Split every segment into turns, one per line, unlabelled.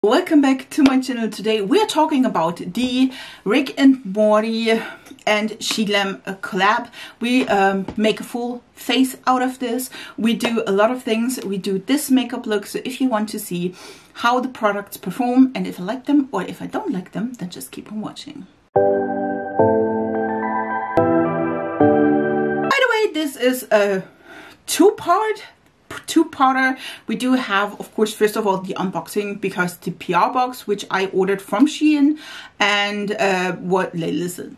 Welcome back to my channel. Today we're talking about the Rick and Morty and Sheglam collab. We make a full face out of this. We do a lot of things. We do this makeup look, so if you want to see how the products perform and if I like them or if I don't like them, then just keep on watching. By the way, this is a two-parter. We do have, of course, first of all the unboxing, because the PR box which I ordered from Shein, and listen,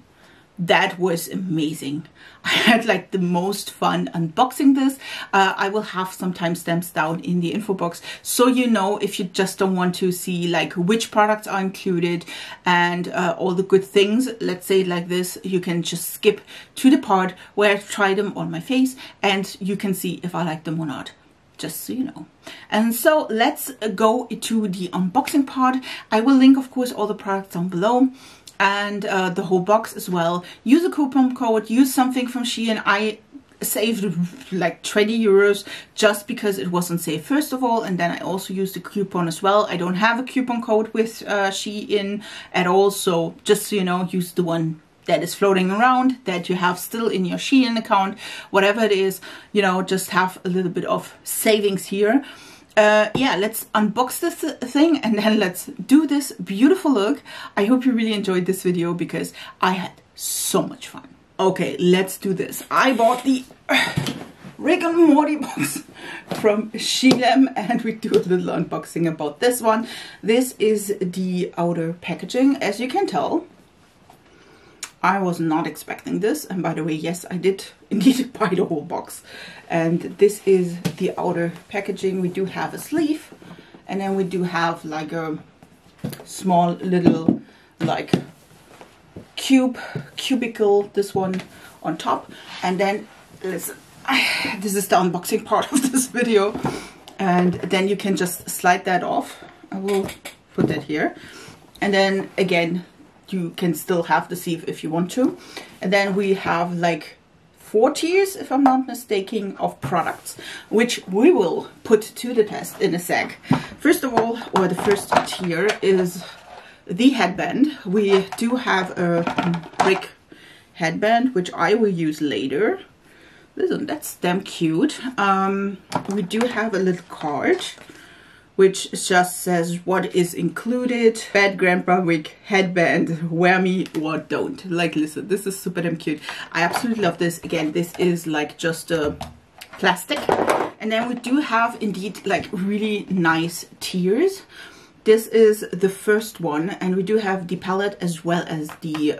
that was amazing. I had like the most fun unboxing this. I will have some timestamps down in the info box, so you know, if you just don't want to see like which products are included and all the good things, let's say like this, you can just skip to the part where I try them on my face and you can see if I like them or not, just so you know. And so let's go to the unboxing part. I will link, of course, all the products down below and the whole box as well. Use a coupon code, use something from Shein. I saved like 20 euros just because it was on sale first of all, and then I also used a coupon as well. I don't have a coupon code with Shein at all, so just so you know, use the one that is floating around that you have still in your Shein account, whatever it is, you know, just have a little bit of savings here. Yeah, let's unbox this thing and then let's do this beautiful look. I hope you really enjoyed this video because I had so much fun. Okay, let's do this. I bought the Rick and Morty box from Sheglam and we do a little unboxing about this one. This is the outer packaging. As you can tell, I was not expecting this, and by the way, yes, I did indeed buy the whole box. And this is the outer packaging. We do have a sleeve, and then we do have like a small little like cubicle, this one on top. And then listen, this is the unboxing part of this video, and then you can just slide that off. I will put that here, and then again, you can still have the sleeve if you want to. And then we have like 4 tiers, if I'm not mistaken, of products, which we will put to the test in a sec. First of all, or the first tier is the headband. We do have a Rick headband, which I will use later. Listen, that's damn cute. We do have a little card which just says what is included. Bad Grandpa Rick headband, wear me or don't. Like, listen, this is super damn cute. I absolutely love this. Again, this is like just a plastic. And then we do have indeed like really nice tiers. This is the first one, and we do have the palette as well as the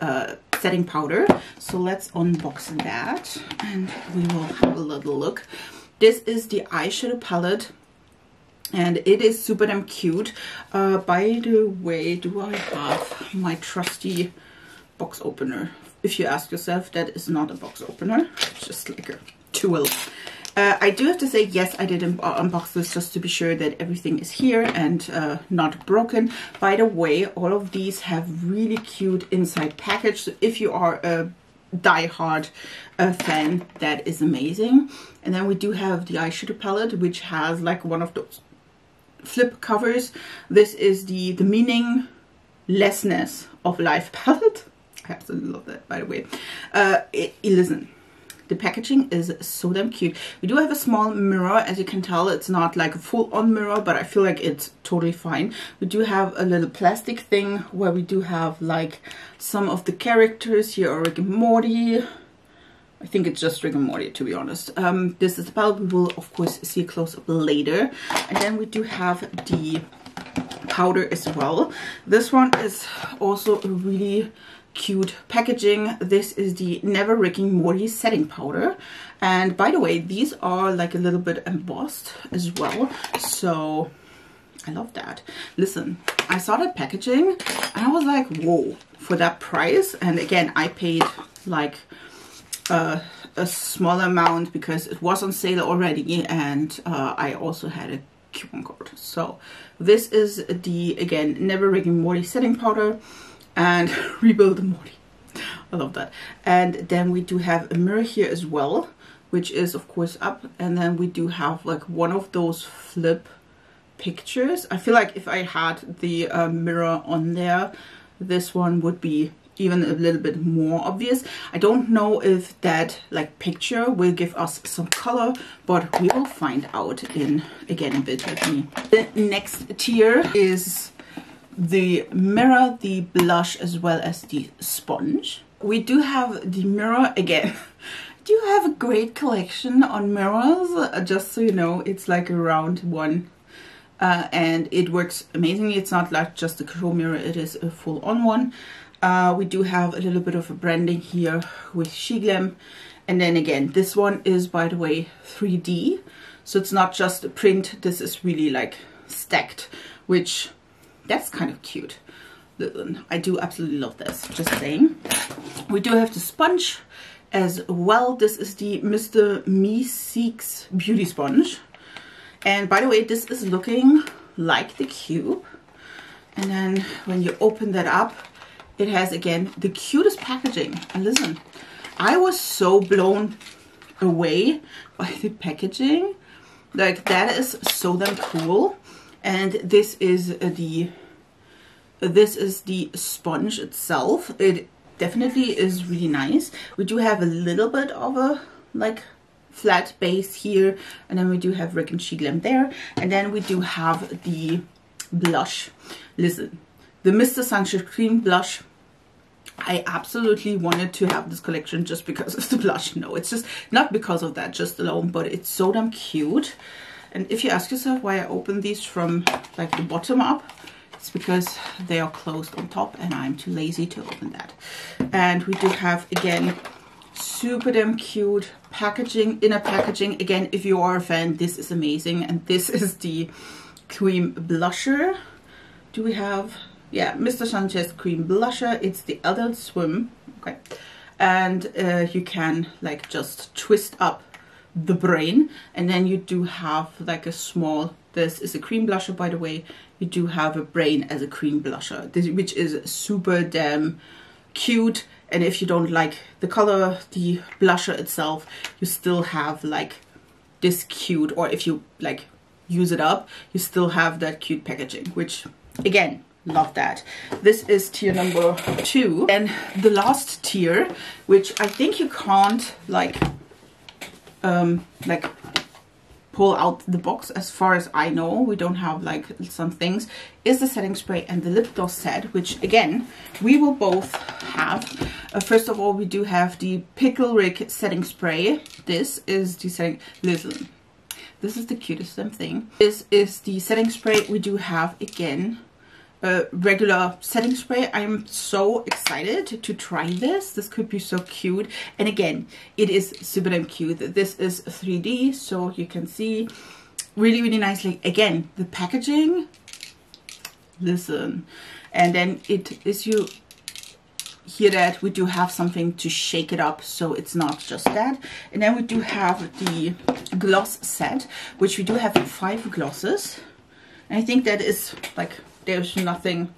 setting powder. So let's unbox that and we will have a little look. This is the eyeshadow palette, and it is super damn cute. By the way, do I have my trusty box opener? If you ask yourself, that is not a box opener, it's just like a tool. I do have to say, yes, I did unbox this just to be sure that everything is here and not broken. By the way, all of these have really cute inside package, so if you are a die-hard fan, that is amazing. And then we do have the eyeshadow palette, which has like one of those flip covers. This is the meaninglessness of life palette. I absolutely love that, by the way. Listen, the packaging is so damn cute. We do have a small mirror. As you can tell, it's not like a full-on mirror, but I feel like it's totally fine. We do have a little plastic thing where we do have like some of the characters. Here are Rick and Morty. I think it's just Rick and Morty, to be honest. This is the palette. We will, of course, see a close-up later. And then we do have the powder as well. This one is also a really cute packaging. This is the Never Rick and Morty setting powder. And by the way, these are like a little bit embossed as well. So I love that. Listen, I saw that packaging and I was like, whoa, for that price. And again, I paid like a small amount because it was on sale already, and I also had a coupon code. So this is the, again, Never Rick and Morty setting powder and Rebuild the Morty. I love that. And then we do have a mirror here as well, which is of course up, and then we do have like one of those flip pictures. I feel like if I had the mirror on there, this one would be even a little bit more obvious. I don't know if that like picture will give us some color, but we will find out in again a bit with me. The next tier is the mirror, the blush, as well as the sponge. We do have the mirror again. Do have a great collection on mirrors, just so you know. It's like a round one, and it works amazingly. It's not like just a control mirror, it is a full-on one. We do have a little bit of a branding here with SheGlam, and then again, this one is, by the way, 3D, so it's not just a print. This is really like stacked, which that's kind of cute. I do absolutely love this, just saying. We do have the sponge as well. This is the Mr. Meeseeks Beauty Sponge. And by the way, this is looking like the cube. And then when you open that up, it has again the cutest packaging. And listen, I was so blown away by the packaging. Like, that is so damn cool. And this is the sponge itself. It definitely is really nice. We do have a little bit of a like flat base here, and then we do have Rick and SheGlam there, and then we do have the blush. Listen, the Mr. Sunshine Cream blush, I absolutely wanted to have this collection just because of the blush. No, it's just not because of that just alone, but it's so damn cute. And if you ask yourself why I opened these from like the bottom up, it's because they are closed on top and I'm too lazy to open that. And we do have, again, super damn cute packaging, inner packaging. Again, if you are a fan, this is amazing. And this is the cream blusher. Do we have, yeah, Mr. Sanchez cream blusher. It's the Adult Swim, okay. And you can like just twist up the brain, and then you do have like a small, this is a cream blusher, by the way. You do have a brain as a cream blusher, which is super damn cute. And if you don't like the color, the blusher itself, you still have like this cute, or if you like use it up, you still have that cute packaging, which again, love that. This is tier number 2. And the last tier, which I think you can't like pull out the box, as far as I know. We don't have like some things, is the setting spray and the lip gloss set, which again we will both have. First of all, we do have the Pickle Rick setting spray. This is the setting, listen, this is the cutest thing. This is the setting spray. We do have again a regular setting spray. I'm so excited to try this. This could be so cute. And again, it is super damn cute. This is 3D, so you can see really, really nicely. Again, the packaging, listen. And then it is, you hear that we do have something to shake it up, so it's not just that. And then we do have the gloss set, which we do have 5 glosses. And I think that is like, there's nothing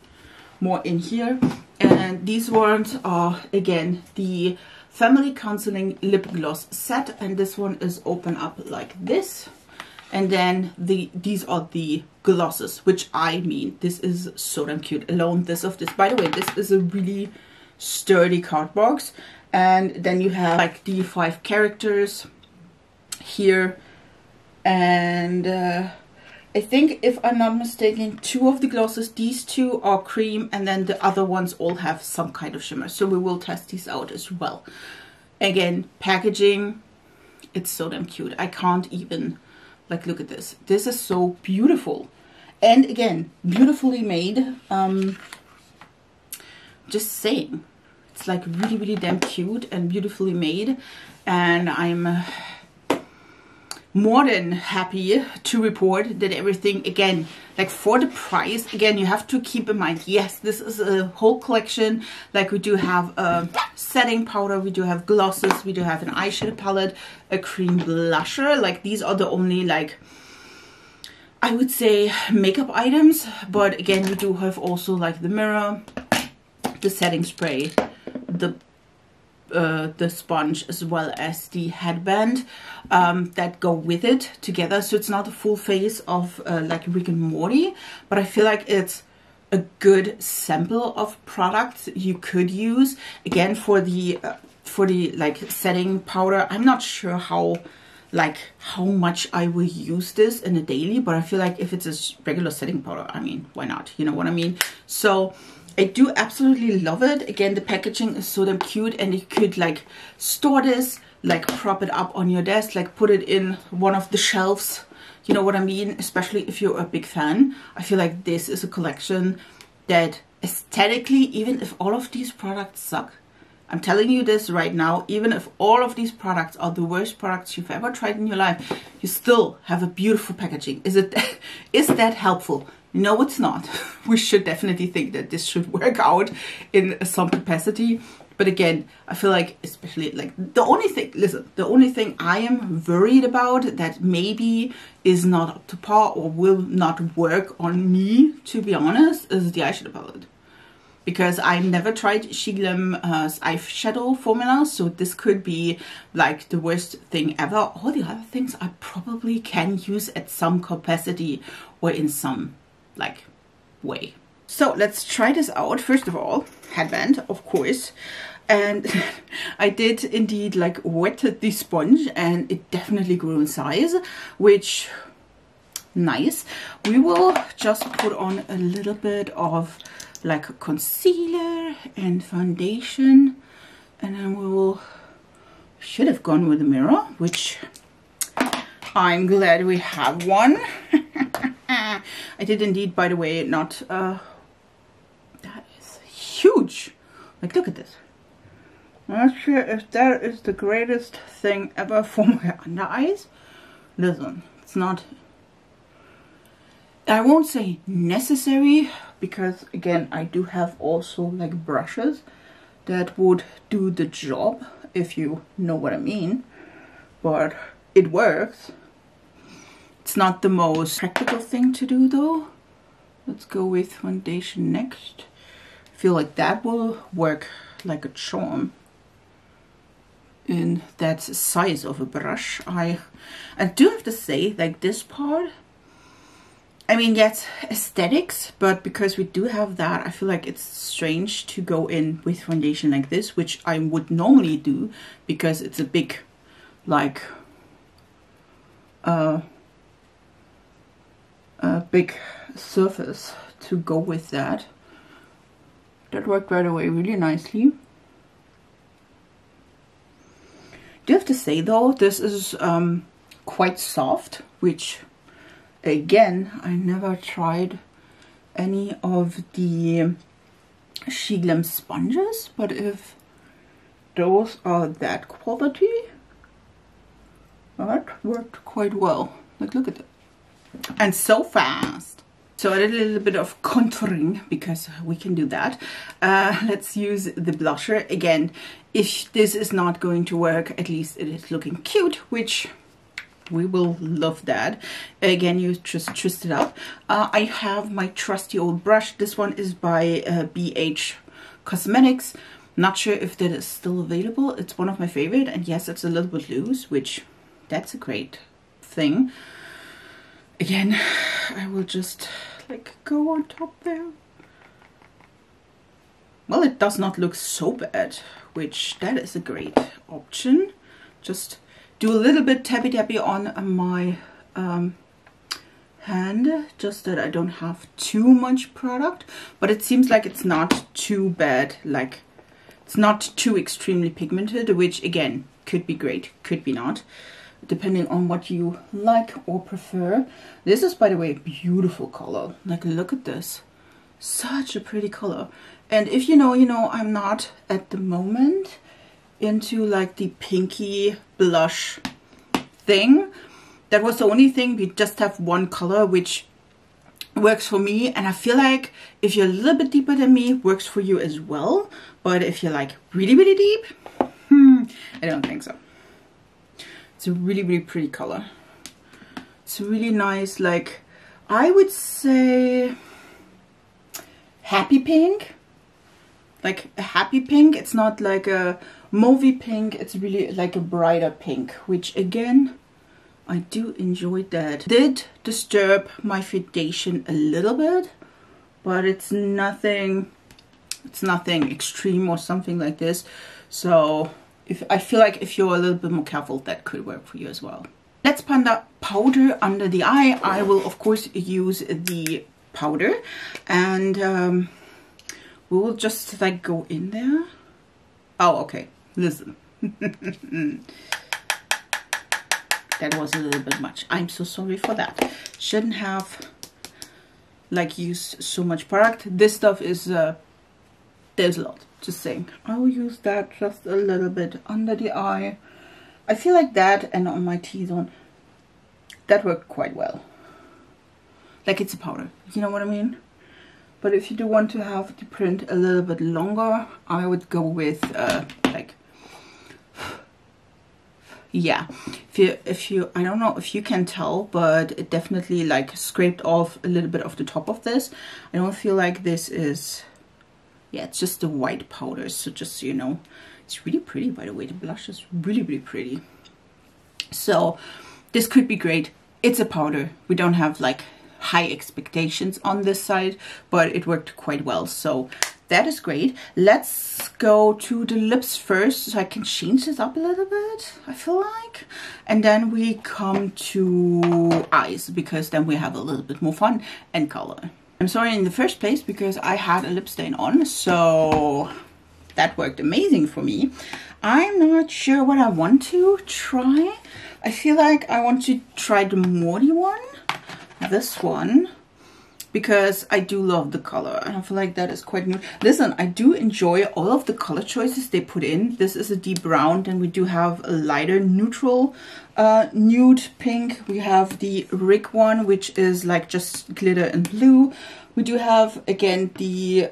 more in here. And these ones are again the Family Counseling Lip Gloss set, and this one is open up like this. And then these are the glosses, which I mean, this is so damn cute. Alone this of this, by the way, this is a really sturdy card box. And then you have like the 5 characters here, and I think, if I'm not mistaken, 2 of the glosses, these 2 are cream, and then the other ones all have some kind of shimmer. So we will test these out as well. Again, packaging, it's so damn cute. I can't even, like, look at this. This is so beautiful. And again, beautifully made. Just saying. It's like really, really damn cute and beautifully made. And I'm more than happy to report that everything, again, like for the price, again, you have to keep in mind, yes, this is a whole collection. Like, we do have a setting powder, we do have glosses, we do have an eyeshadow palette, a cream blusher. Like, these are the only, like, I would say makeup items. But again, we do have also like the mirror, the setting spray, the the sponge as well as the headband that go with it together. So it's not a full face of like Rick and Morty, but I feel like it's a good sample of products you could use. Again, for the like setting powder, I'm not sure how much I will use this in a daily, but I feel like if it's a regular setting powder, I mean, why not? You know what I mean? So I do absolutely love it. Again, the packaging is so damn cute, and you could like store this, like prop it up on your desk, like put it in one of the shelves. You know what I mean? Especially if you're a big fan. I feel like this is a collection that aesthetically, even if all of these products suck, I'm telling you this right now, even if all of these products are the worst products you've ever tried in your life, you still have a beautiful packaging. Is that helpful? No, it's not. We should definitely think that this should work out in some capacity. But again, I feel like, especially like the only thing I am worried about that maybe is not up to par or will not work on me, to be honest, is the eyeshadow palette. Because I never tried Shiglam's eyeshadow formula, so this could be like the worst thing ever. All the other things I probably can use at some capacity or in some like way. So let's try this out. First of all, headband, of course. And I did indeed like wet the sponge, and it definitely grew in size, which nice. We will just put on a little bit of like concealer and foundation, and then we will should have gone with a mirror, which I'm glad we have one. I did indeed, by the way, not that is huge. Like, look at this. I'm not sure if that is the greatest thing ever for my under eyes. Listen, it's not, I won't say necessary, because again, I do have also like brushes that would do the job, if you know what I mean, but it works. It's not the most practical thing to do though. Let's go with foundation next. I feel like that will work like a charm in that size of a brush. I do have to say, like this part, I mean, yes, aesthetics, but because we do have that, I feel like it's strange to go in with foundation like this, which I would normally do because it's a big, like, a big surface to go with that. That worked right away really nicely. Do have to say though, this is quite soft, which again, I never tried any of the Shiglam sponges, but if those are that quality, that worked quite well. Like, look at that. And so fast. So I did a little bit of contouring because we can do that. Let's use the blusher. Again, if this is not going to work, at least it is looking cute, which we will love that. Again, you just twist it up. I have my trusty old brush. This one is by BH Cosmetics. Not sure if that is still available. It's one of my favorite, and yes, it's a little bit loose, which that's a great thing. Again, I will just like go on top there. Well, it does not look so bad, which that is a great option. Just do a little bit tappy tappy on my hand, just that I don't have too much product, but it seems like it's not too bad, like it's not too extremely pigmented, which again could be great, could be not, depending on what you like or prefer. This is, by the way, a beautiful color. Like, look at this, such a pretty color. And if you know, I'm not at the moment into like the pinky blush thing. That was the only thing. We just have one color which works for me, and I feel like if you're a little bit deeper than me, works for you as well. But if you're like really deep, I don't think so. It's a really pretty color. It's really nice, like I would say happy pink, like a happy pink. It's not like a mauvey pink. It's really like a brighter pink, which again, I do enjoy that. Did disturb my foundation a little bit, but it's nothing extreme or something like this. So I feel like if you're a little bit more careful, that could work for you as well. Let's powder under the eye. I will of course use the powder, and we will just like go in there. Oh, okay, listen. That was a little bit much. I'm so sorry for that. Shouldn't have like used so much product. This stuff is there's a lot, just saying. I will use that just a little bit under the eye. I feel like that, and on my T-zone, that worked quite well. Like, it's a powder, you know what I mean? But if you do want to have the print a little bit longer, I would go with like, yeah, if you I don't know if you can tell, but it definitely like scraped off a little bit of the top of this. I don't feel like this is, yeah, it's just the white powder. So just so you know, it's really pretty, by the way. The blush is really, really pretty. So this could be great. It's a powder. We don't have like high expectations on this side, but it worked quite well. So that is great. Let's go to the lips first, so I can change this up a little bit, I feel like. And then we come to eyes, because then we have a little bit more fun and color. I'm sorry in the first place because I had a lip stain on, so that worked amazing for me. I'm not sure what I want to try. I feel like I want to try the Morty one, this one, because I do love the color and I feel like that is quite new. Listen, I do enjoy all of the color choices they put in. This is a deep brown, then we do have a lighter neutral nude pink. We have the Rick one, which is like just glitter and blue. We do have again the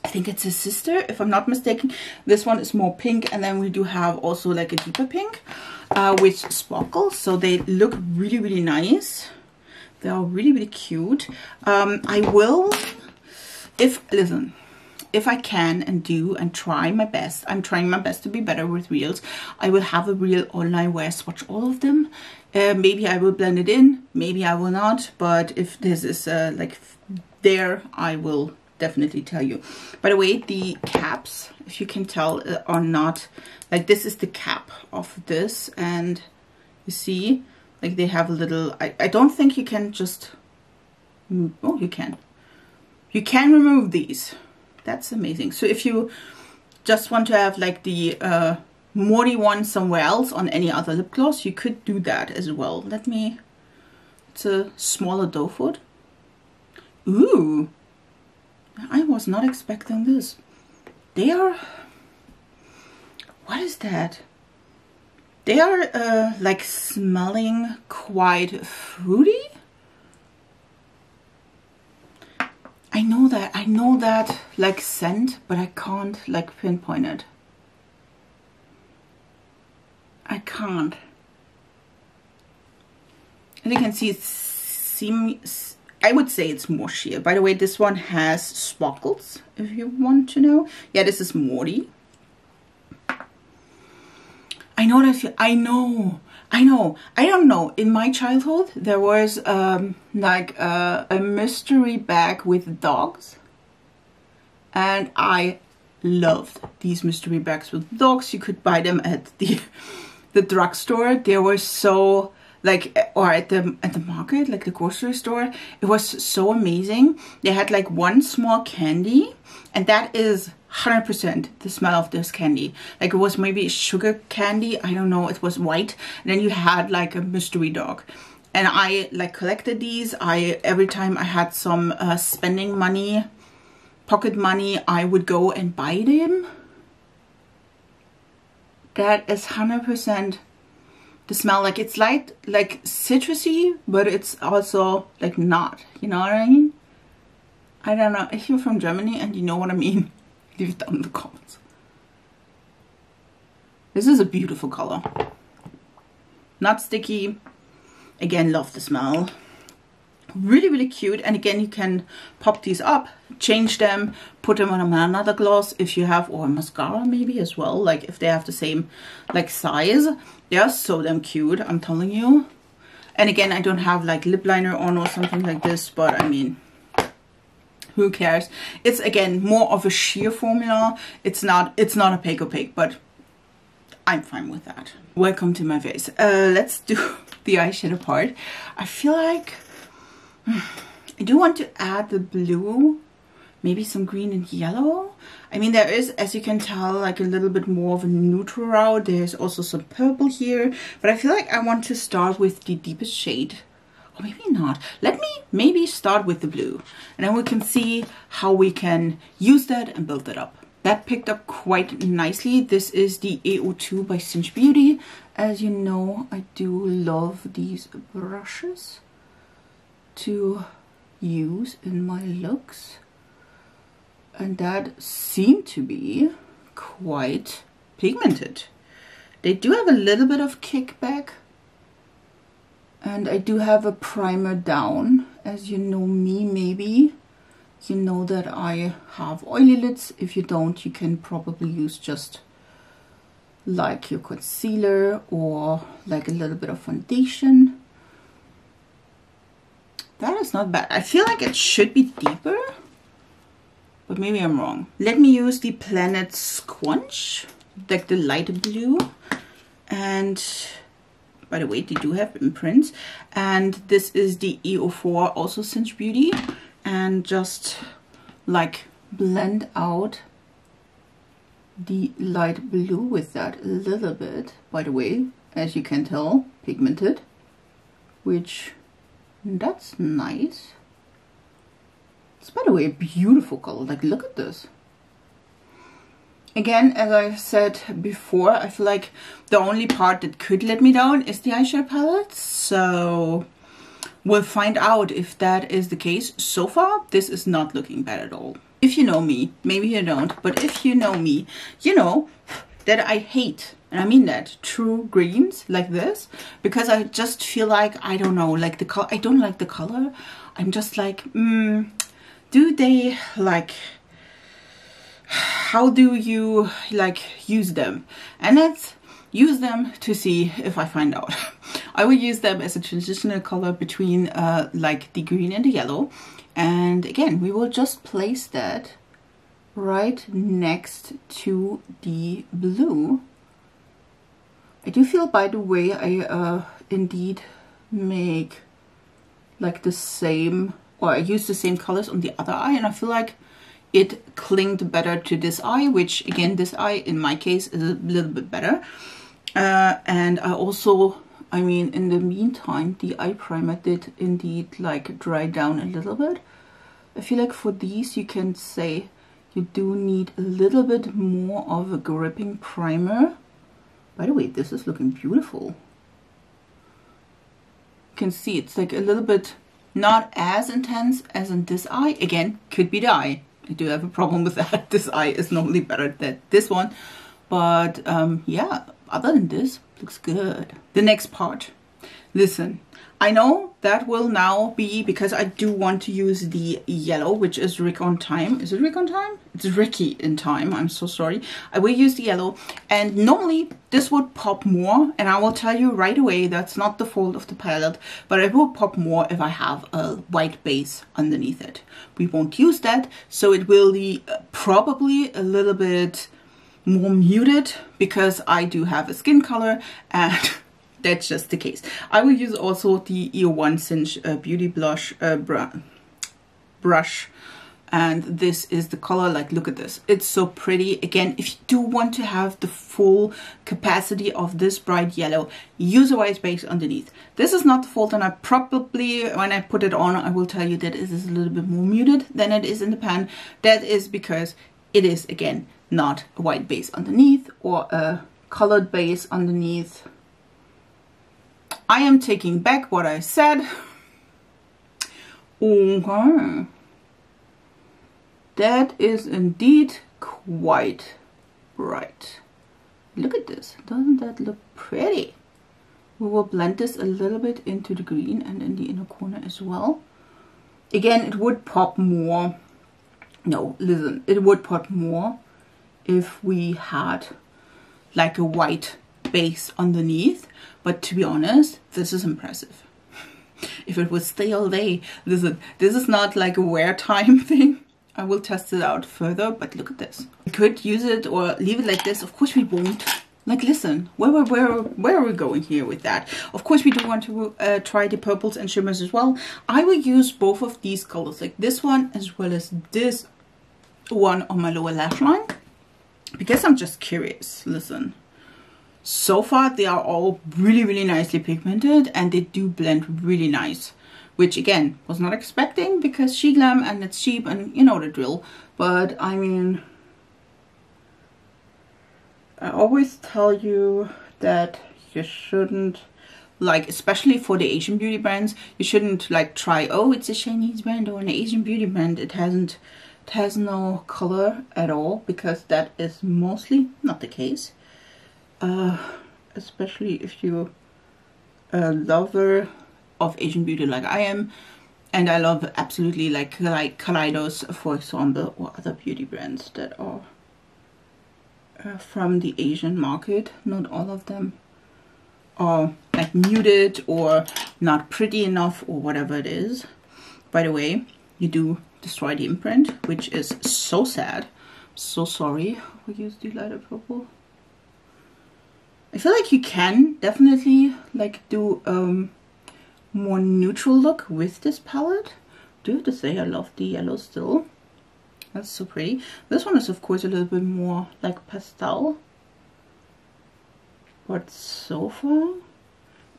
I think it's a sister, if I'm not mistaken. This one is more pink, and then we do have also like a deeper pink with sparkles. So they look really, really nice. They are really, really cute. I will, if I can and do and try my best, I'm trying my best to be better with reels. I will have a reel online where I swatch all of them. Maybe I will blend it in, maybe I will not. But if this is like there, I will definitely tell you. By the way, the caps, if you can tell, are not like, this is the cap of this, and you see, like they have a little, I don't think you can just, oh, you can remove these. That's amazing. So if you just want to have like the Morty one somewhere else on any other lip gloss, you could do that as well. It's a smaller doe foot. Ooh, I was not expecting this. They are, what is that? They are like smelling quite fruity. I know that like scent, but I can't like pinpoint it. I can't. And you can see I would say it's more sheer. By the way, this one has sparkles, if you want to know. Yeah, this is Morty. I know that I don't know. In my childhood, there was like a mystery bag with dogs, and I loved these mystery bags with dogs. You could buy them at the drugstore. They were so like, or at the market, like the grocery store. It was so amazing. They had like one small candy, and that is 100% the smell of this candy. Like, it was maybe sugar candy, I don't know, it was white, and then you had like a mystery dog. And I like collected these. Every time I had some spending money, pocket money, I would go and buy them. That is 100% the smell. Like, it's like citrusy, but it's also like not, you know what I mean? I don't know, if you're from Germany and you know what I mean, leave it down in the comments. This is a beautiful color. Not sticky. Again, love the smell. Really, really cute. And again, you can pop these up, change them, put them on another gloss if you have, or mascara maybe as well, like if they have the same like size. They're so damn cute, I'm telling you. And again, I don't have like lip liner on or something like this, but I mean, who cares? It's again more of a sheer formula. It's not opaque, but I'm fine with that. Welcome to my face. Let's do the eyeshadow part. I feel like I do want to add the blue, maybe some green and yellow. I mean, there is, as you can tell, like a little bit more of a neutral route. There's also some purple here, but I feel like I want to start with the deepest shade. Or maybe not. Let me maybe start with the blue, and then we can see how we can use that and build it up. That picked up quite nicely. This is the AO2 by Cinch Beauty. As you know, I do love these brushes to use in my looks, and that seemed to be quite pigmented. They do have a little bit of kickback, and I do have a primer down. As you know me, maybe you know that I have oily lids. If you don't, you can probably use just like your concealer or like a little bit of foundation. That is not bad. I feel like it should be deeper, but maybe I'm wrong. Let me use the Planet Squanch, like the light blue. And by the way, they do have imprints. And this is the EO4, also Cinch Beauty. And just like blend out the light blue with that a little bit. By the way, as you can tell, pigmented, which that's nice. It's, by the way, a beautiful color. Like, look at this. Again, as I said before, I feel like the only part that could let me down is the eyeshadow palette. So we'll find out if that is the case. So far, this is not looking bad at all. If you know me, maybe you don't, but if you know me, you know that I hate, and I mean that, true greens like this, because I just feel like, I don't know, like the color, I don't like the color. I'm just like, do they like, how do you like use them? And let's use them to see if I find out. I will use them as a transitional color between like the green and the yellow. And again, we will just place that right next to the blue. I do feel, by the way, I indeed make like the same, or I use the same colors on the other eye, and I feel like it clinged better to this eye, which again, this eye in my case is a little bit better. And I also, I mean, in the meantime, the eye primer did indeed like dry down a little bit. I feel like for these, you can say you do need a little bit more of a gripping primer. By the way, this is looking beautiful. You can see it's like a little bit not as intense as in this eye. Again, could be the eye. I do have a problem with that. This eye is normally better than this one. But yeah, other than this, looks good. The next part. Listen, I know that will now be, because I do want to use the yellow, which is Rick on Time. Is it Rick on Time? It's Ricky in Time. I'm so sorry. I will use the yellow, and normally this would pop more, and I will tell you right away that's not the fault of the palette, but it will pop more if I have a white base underneath it. We won't use that, so it will be probably a little bit more muted because I do have a skin color, and that's just the case. I will use also the EO1 Cinch Beauty Blush brush, and this is the color. Like, look at this, it's so pretty. Again, if you do want to have the full capacity of this bright yellow, use a white base underneath. This is not the fault, and I probably, when I put it on, I will tell you that it is a little bit more muted than it is in the pan. That is because it is, again, not a white base underneath or a colored base underneath. I am taking back what I said. Okay. That is indeed quite bright. Look at this. Doesn't that look pretty? We will blend this a little bit into the green and in the inner corner as well. Again, it would pop more. No, listen, it would pop more if we had like a white base underneath. But to be honest, this is impressive. If it would stay all day, listen, this is not like a wear time thing. I will test it out further, but look at this. We could use it or leave it like this. Of course we won't. Like, listen, where are we going here with that? Of course, we do want to try the purples and shimmers as well. I will use both of these colors, like this one as well as this one on my lower lash line, because I'm just curious. Listen, so far they are all really, really nicely pigmented and they do blend really nice, which again, was not expecting because SheGlam and it's cheap and you know the drill. But I mean, I always tell you that you shouldn't, like, especially for the Asian beauty brands, you shouldn't like try, oh, it's a Chinese brand or an Asian beauty brand. It has no color at all, because that is mostly not the case. Especially if you're a lover of Asian beauty like I am, and I love absolutely like Kaleidos, for example, or other beauty brands that are from the Asian market. Not all of them are like muted or not pretty enough or whatever it is. By the way, you do destroy the imprint, which is so sad. So sorry. We use the lighter purple. I feel like you can definitely like do more neutral look with this palette. Do have to say I love the yellow still. That's so pretty. This one is of course a little bit more like pastel, but so far,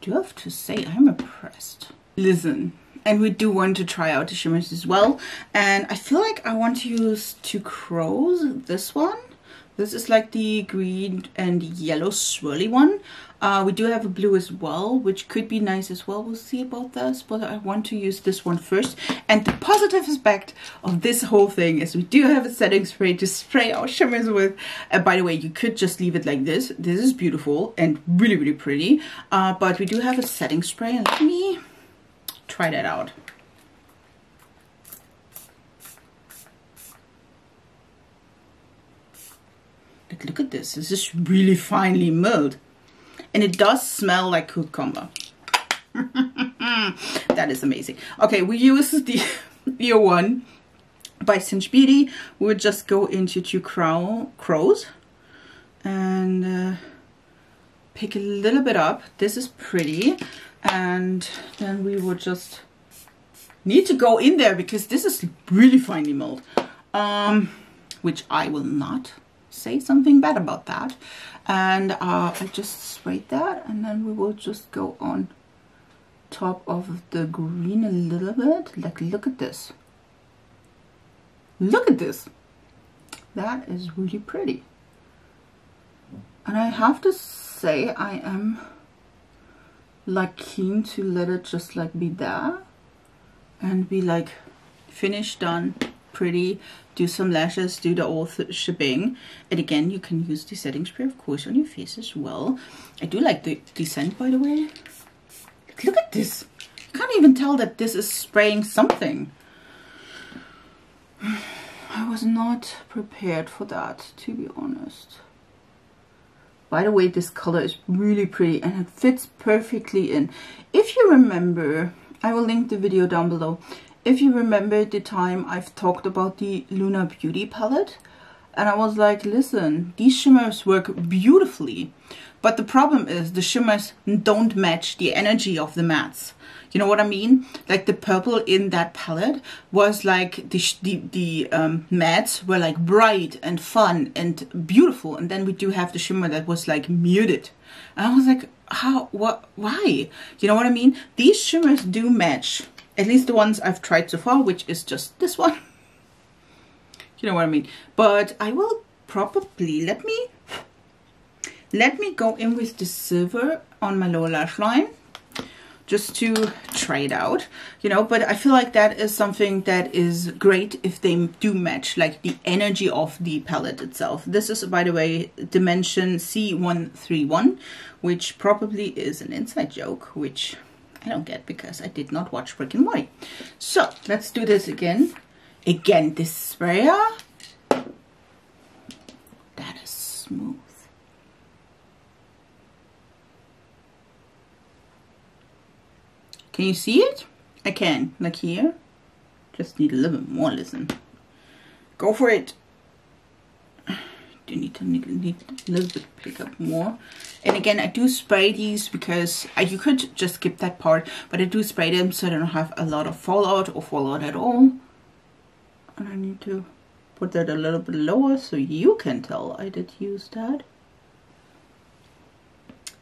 do have to say I'm impressed. Listen, and we do want to try out the shimmers as well, and I feel like I want to use Two Crows, this one. This is like the green and yellow swirly one. We do have a blue as well, which could be nice as well. We'll see about this, but I want to use this one first. And the positive aspect of this whole thing is we do have a setting spray to spray our shimmers with. By the way, you could just leave it like this. This is beautiful and really, really pretty. But we do have a setting spray, and let me try that out. Like, look at this. This is really finely milled. And it does smell like cucumber. That is amazing. Okay, we use the year one by Cinch Beauty. We would just go into Two Crows and pick a little bit up. This is pretty. And then we would just need to go in there because this is really finely milled. Which I will not say something bad about that. And I just sprayed that, and then we will just go on top of the green a little bit. Like, look at this. Look at this. That is really pretty. And I have to say I am like keen to let it just like be there and be like finished, done, pretty, do some lashes, do the whole shebang. And again, you can use the setting spray of course on your face as well. I do like the scent, by the way. Look at this. You can't even tell that this is spraying something. I was not prepared for that, to be honest. By the way, this color is really pretty and it fits perfectly in. If you remember, I will link the video down below. If you remember the time I've talked about the Lunar Beauty palette, and I was like, listen, these shimmers work beautifully, but the problem is the shimmers don't match the energy of the mattes. You know what I mean? Like the purple in that palette was like the mattes were like bright and fun and beautiful, and then we do have the shimmer that was like muted. And I was like, how, what, why? You know what I mean? These shimmers do match. At least the ones I've tried so far, which is just this one. You know what I mean? But I will probably, let me go in with the silver on my lower lash line. Just to try it out, you know, but I feel like that is something that is great if they do match, like the energy of the palette itself. This is, by the way, Dimension C131, which probably is an inside joke, which I don't get, because I did not watch Rick and Morty. So let's do this again. Again, this sprayer. That is smooth. Can you see it? I can, like here. Just need a little bit more, listen. Go for it. Do need a little bit pick up more. And again, I do spray these because you could just skip that part, but I do spray them so I don't have a lot of fallout or fallout at all. And I need to put that a little bit lower so you can tell I did use that.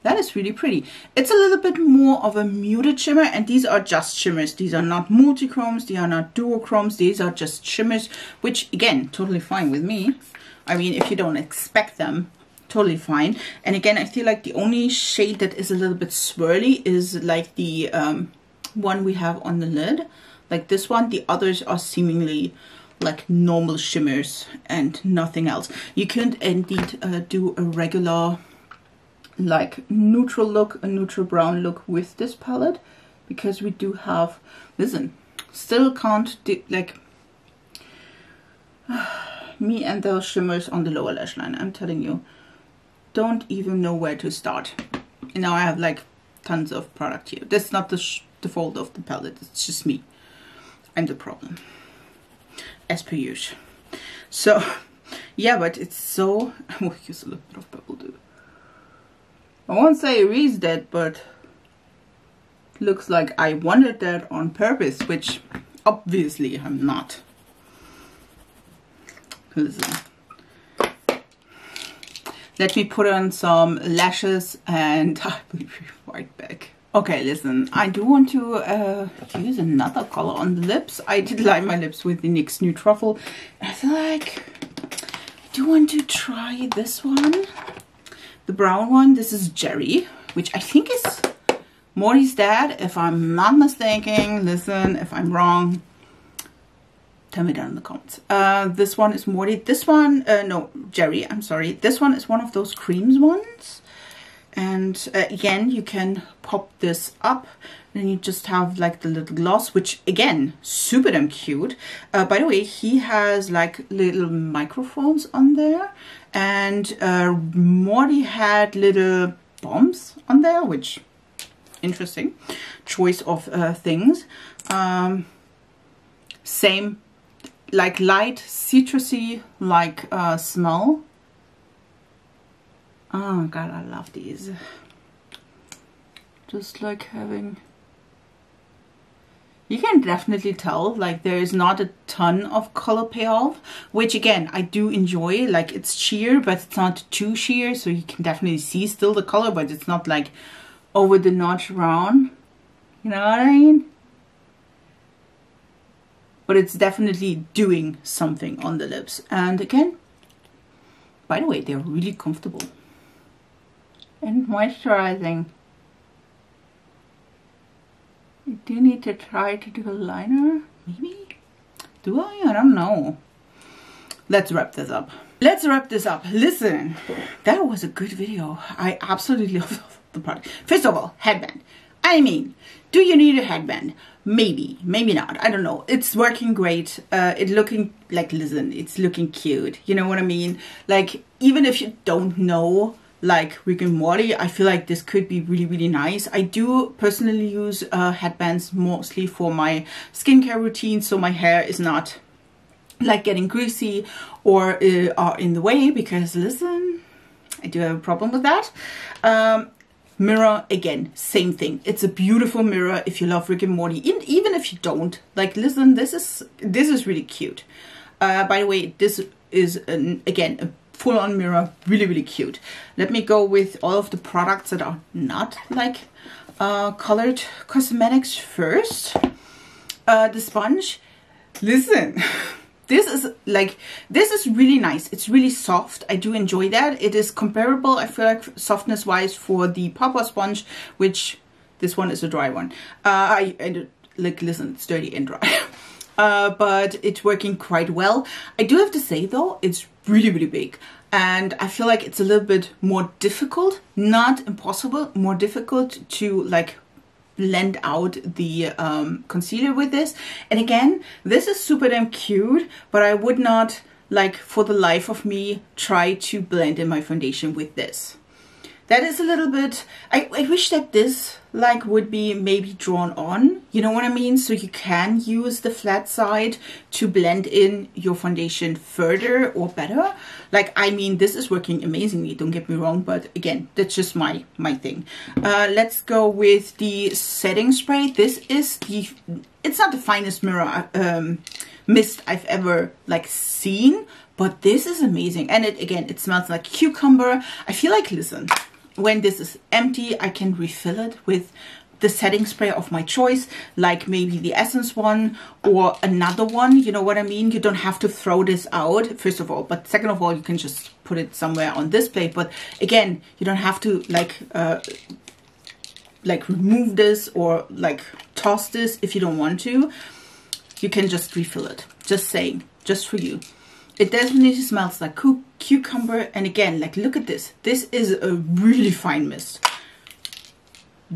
That is really pretty. It's a little bit more of a muted shimmer, and these are just shimmers. These are not multi-chromes, they are not duochromes, these are just shimmers, which again, totally fine with me. I mean, if you don't expect them, totally fine. And again, I feel like the only shade that is a little bit swirly is like the one we have on the lid. Like this one, the others are seemingly like normal shimmers and nothing else. You could indeed do a regular like neutral look, a neutral brown look with this palette, because we do have, listen, still can't do, like me and those shimmers on the lower lash line. I'm telling you, don't even know where to start. And now I have like tons of product here. That's not the fault of the palette, it's just me. I'm the problem, as per usual. So yeah, but it's so, I will use a little bit of purple too. I won't say erase that, but looks like I wanted that on purpose, which obviously I'm not. Listen. Let me put on some lashes and I will be right back. Okay, listen, I do want to use another color on the lips. I did line my lips with the NYX Nude Truffle. I feel like I do want to try this one. The brown one, this is Jerry, which I think is Morty's dad, if I'm not mistaken. Listen, if I'm wrong, tell me down in the comments. This one is Morty. This one, no, Jerry, I'm sorry. This one is one of those creams ones. And again, you can pop this up. Then you just have like the little gloss, which again, super damn cute. By the way, he has like little microphones on there. And Morty had little bombs on there, which interesting choice of things. Same, like light citrusy like smell. Oh god, I love these. Just like having, you can definitely tell like there is not a ton of color payoff, which again I do enjoy. Like it's sheer, but it's not too sheer, so you can definitely see still the color, but it's not like over the notch round, you know what I mean? But it's definitely doing something on the lips. And again, by the way, they're really comfortable and moisturizing. I do need to try to do a liner, maybe? Do I? I don't know. Let's wrap this up. Let's wrap this up. Listen, that was a good video. I absolutely love the product. First of all, headband. I mean, do you need a headband? Maybe, maybe not. I don't know. It's working great. It's looking like, listen, it's looking cute. You know what I mean? Like, even if you don't know like Rick and Morty, I feel like this could be really, really nice. I do personally use headbands mostly for my skincare routine, so my hair is not like getting greasy or are in the way, because listen, I do have a problem with that. Mirror, again, same thing. It's a beautiful mirror if you love Rick and Morty, even if you don't. Like, listen, this is really cute. By the way, this is again a full-on mirror, really, really cute. Let me go with all of the products that are not like colored cosmetics first. The sponge, listen. This is really nice. It's really soft. I do enjoy that. It is comparable, I feel like, softness wise, for the Papa sponge, which this one is a dry one. Like, listen, it's dirty and dry. But it's working quite well. I do have to say though, it's really, really big. And I feel like it's a little bit more difficult, not impossible, more difficult to like blend out the concealer with this. And again, this is super damn cute, but I would not, like, for the life of me, try to blend in my foundation with this. That is a little bit, I wish that this like would be maybe drawn on, you know what I mean? So you can use the flat side to blend in your foundation further or better. Like, I mean, this is working amazingly, don't get me wrong, but again, that's just my thing. Let's go with the setting spray. This is the, it's not the finest mirror mist I've ever like seen, but this is amazing. And it, again, it smells like cucumber. I feel like, listen, when this is empty, I can refill it with the setting spray of my choice, like maybe the Essence one or another one, you know what I mean? You don't have to throw this out, first of all, but second of all, you can just put it somewhere on this plate. But again, you don't have to like remove this or like toss this if you don't want to. You can just refill it, just saying, just for you. It definitely smells like cucumber. And again, like, look at this. This is a really fine mist.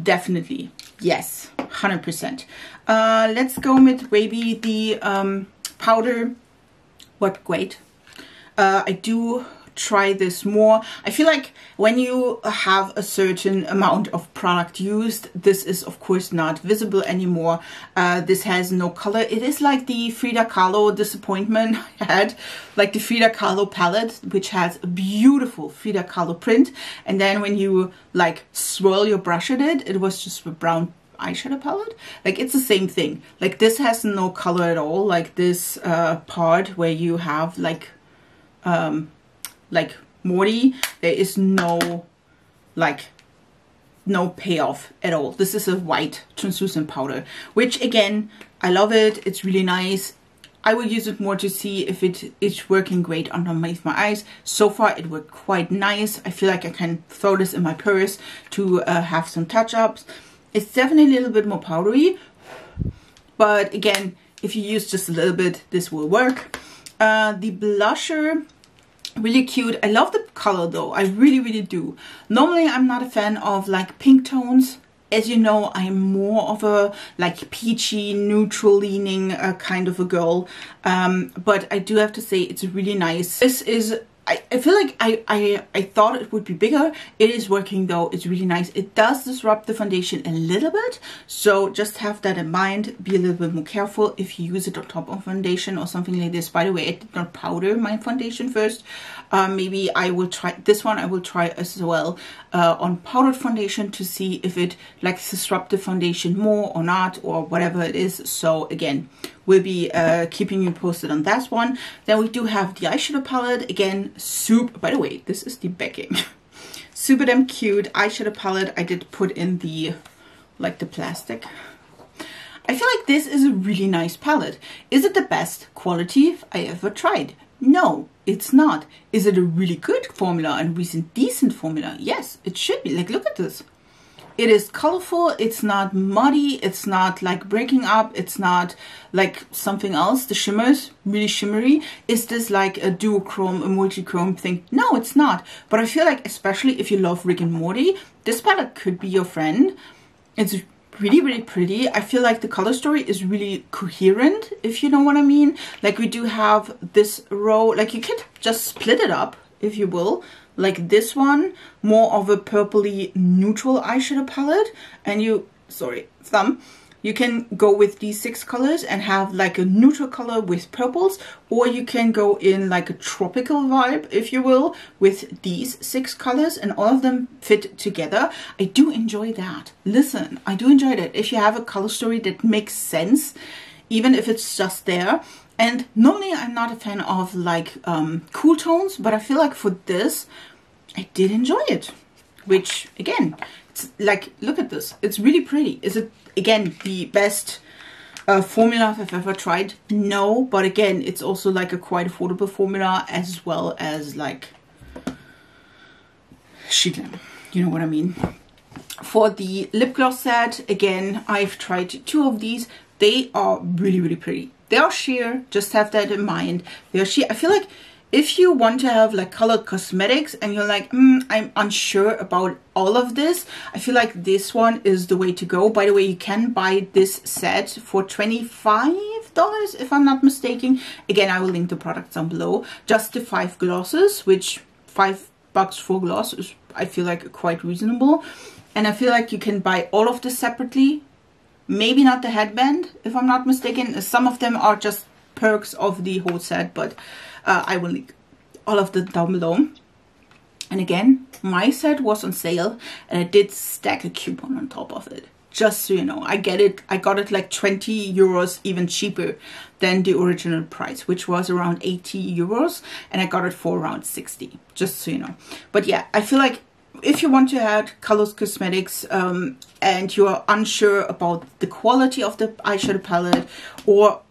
Definitely. Yes, 100%. Let's go with maybe the powder. What, great. I do try this more. I feel like when you have a certain amount of product used, this is of course not visible anymore. This has no color. It is like the Frida Kahlo disappointment I had, like the Frida Kahlo palette, which has a beautiful Frida Kahlo print, and then when you like swirl your brush at it, it was just a brown eyeshadow palette. Like, it's the same thing. Like, this has no color at all. Like this part where you have like Morty, there is no like no payoff at all. This is a white translucent powder, which again, I love it. It's really nice. I will use it more to see if it's working great underneath my eyes. So far it worked quite nice. I feel like I can throw this in my purse to have some touch-ups. It's definitely a little bit more powdery, but again, if you use just a little bit, this will work. The blusher, really cute. I love the color though. I really do. Normally I'm not a fan of like pink tones. As you know, I'm more of a like peachy, neutral leaning kind of a girl. But I do have to say it's really nice. This is, I feel like I thought it would be bigger. It is working though. It's really nice. It does disrupt the foundation a little bit. So just have that in mind. Be a little bit more careful if you use it on top of foundation or something like this. By the way, I did not powder my foundation first. Maybe I will try this one. I will try as well on powdered foundation to see if it like disrupts the foundation more or not, or whatever it is. So again, we'll be keeping you posted on that one. Then we do have the eyeshadow palette. Again, super, by the way, this is the backing. Super damn cute eyeshadow palette. I did put in the, like the plastic. I feel like this is a really nice palette. Is it the best quality I ever tried? No, it's not. Is it a really good formula and recent decent formula? Yes, it should be. Like, look at this. It is colorful, it's not muddy, it's not like breaking up, it's not like something else. The shimmers, really shimmery. Is this like a duochrome, a multi-chrome thing? No, it's not. But I feel like, especially if you love Rick and Morty, this palette could be your friend. It's really pretty. I feel like the color story is really coherent, if you know what I mean. Like, we do have this row, like you could just split it up, if you will. Like this one, more of a purpley neutral eyeshadow palette, and you, sorry, you can go with these 6 colors and have like a neutral color with purples, or you can go in like a tropical vibe, if you will, with these 6 colors, and all of them fit together. I do enjoy that. Listen, I do enjoy that. If you have a color story that makes sense, even if it's just there. And normally I'm not a fan of like cool tones, but I feel like for this, I did enjoy it. Which again, it's like, look at this. It's really pretty. Is it, again, the best formula I've ever tried? No, but again, it's also like a quite affordable formula, as well as like Sheetlam. You know what I mean? For the lip gloss set, again, I've tried 2 of these. They are really pretty. They are sheer, just have that in mind. They are sheer. I feel like if you want to have like colored cosmetics and you're like, I'm unsure about all of this, I feel like this one is the way to go. By the way, you can buy this set for $25 if I'm not mistaken. Again, I will link the products down below. Just the 5 glosses, which $5 for gloss is, I feel like, quite reasonable. And I feel like you can buy all of this separately. Maybe not the headband, if I'm not mistaken. Some of them are just perks of the whole set, but I will link all of them down below. And again, my set was on sale and I did stack a coupon on top of it. Just so you know, I got it like 20 euros even cheaper than the original price, which was around 80 euros, and I got it for around 60, just so you know. But yeah, I feel like if you want to add colored cosmetics and you're unsure about the quality of the eyeshadow palette or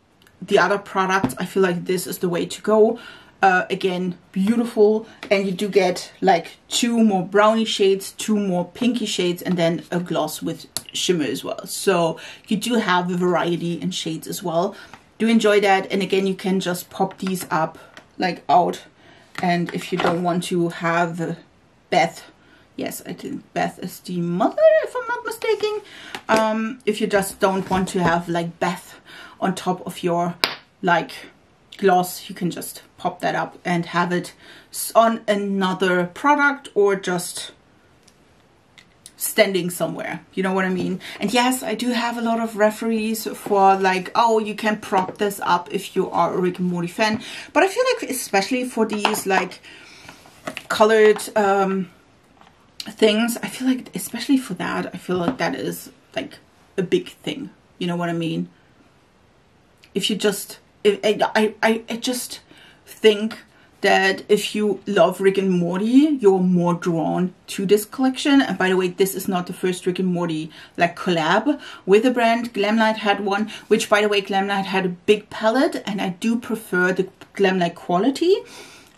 the other products, I feel like this is the way to go. Again, beautiful, and you do get like 2 more brownie shades, 2 more pinky shades, and then a gloss with shimmer as well. So you do have a variety in shades as well. Do enjoy that. And again, you can just pop these up like out, and if you don't want to have Beth, yes, I think Beth is the mother, if I'm not mistaken. If you just don't want to have like Beth on top of your like gloss, you can just pop that up and have it on another product or just standing somewhere, you know what I mean? And yes, I do have a lot of referees for like, oh, you can prop this up if you are a Rick and Morty fan, but I feel like especially for these like colored things, I feel like especially for that, I feel like that is like a big thing, you know what I mean? If you just, I just think that if you love Rick and Morty, you're more drawn to this collection. And by the way, this is not the first Rick and Morty like collab with a brand. Glamlite had one, which by the way, Glamlite had a big palette, and I do prefer the Glamlite quality.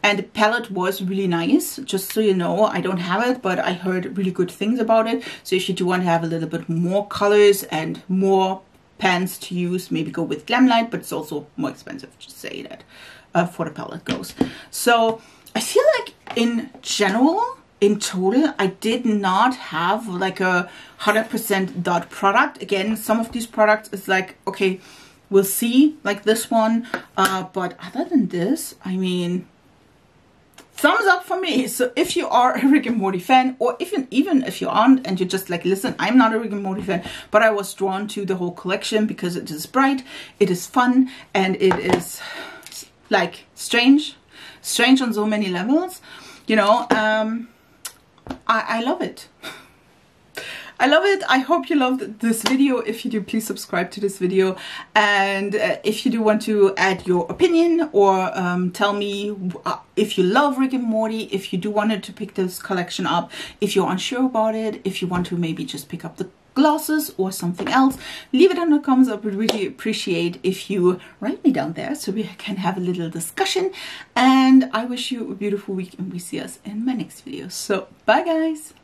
And the palette was really nice, just so you know. I don't have it, but I heard really good things about it. So if you do want to have a little bit more colors and more pans to use, maybe go with Glamlite, but it's also more expensive, just say that, for the palette goes. So I feel like in general, in total, I did not have like a 100% dot product. Again, some of these products is like, okay, we'll see, like this one. But other than this, I mean, thumbs up for me. So if you are a Rick and Morty fan, or even if you aren't and you're just like, listen, I'm not a Rick and Morty fan, but I was drawn to the whole collection because it is bright, it is fun, and it is like strange on so many levels, you know. I love it. I love it. I hope you loved this video. If you do, please subscribe to this video. And if you do want to add your opinion or tell me if you love Rick and Morty, if you do wanted to pick this collection up, if you're unsure about it, if you want to maybe just pick up the glosses or something else, leave it in the comments. I would really appreciate if you write me down there so we can have a little discussion. And I wish you a beautiful week, and we see us in my next video. So bye guys.